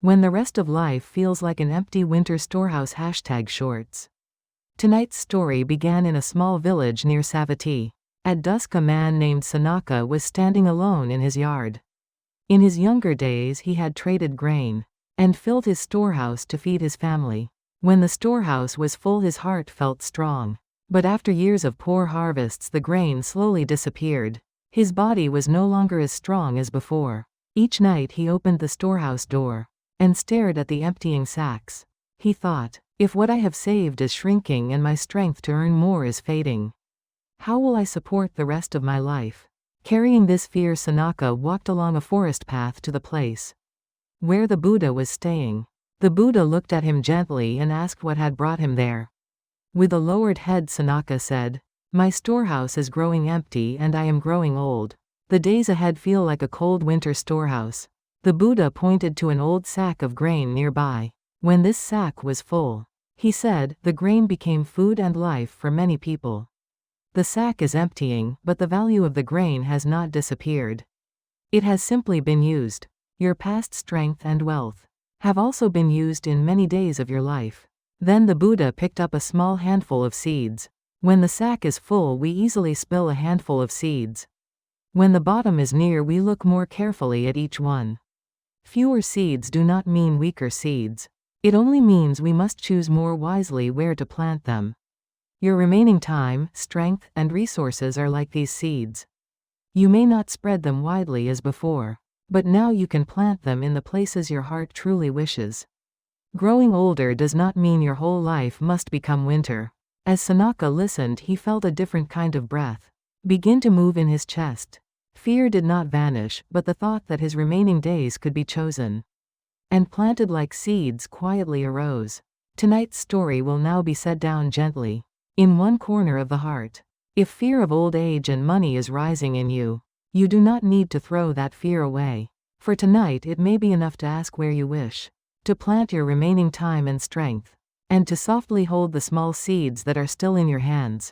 When the rest of life feels like an empty winter storehouse. #shorts. Tonight's story began in a small village near Savati. At dusk a man named Senaka was standing alone in his yard. In his younger days he had traded grain and filled his storehouse to feed his family. When the storehouse was full his heart felt strong. But after years of poor harvests the grain slowly disappeared. His body was no longer as strong as before. Each night he opened the storehouse door and stared at the emptying sacks. He thought, if what I have saved is shrinking and my strength to earn more is fading, how will I support the rest of my life? Carrying this fear, Senaka walked along a forest path to the place where the Buddha was staying. The Buddha looked at him gently and asked what had brought him there. With a lowered head, Senaka said, "My storehouse is growing empty and I am growing old. The days ahead feel like a cold winter storehouse." The Buddha pointed to an old sack of grain nearby. When this sack was full, he said, the grain became food and life for many people. The sack is emptying, but the value of the grain has not disappeared. It has simply been used. Your past strength and wealth have also been used in many days of your life. Then the Buddha picked up a small handful of seeds. When the sack is full, we easily spill a handful of seeds. When the bottom is near, we look more carefully at each one. Fewer seeds do not mean weaker seeds. It only means we must choose more wisely where to plant them. Your remaining time, strength, and resources are like these seeds. You may not spread them widely as before, but now you can plant them in the places your heart truly wishes. Growing older does not mean your whole life must become winter. As Senaka listened, he felt a different kind of breath begin to move in his chest. Fear did not vanish, but the thought that his remaining days could be chosen and planted like seeds quietly arose. Tonight's story will now be set down gently in one corner of the heart. If fear of old age and money is rising in you, you do not need to throw that fear away. For tonight it may be enough to ask where you wish to plant your remaining time and strength, and to softly hold the small seeds that are still in your hands.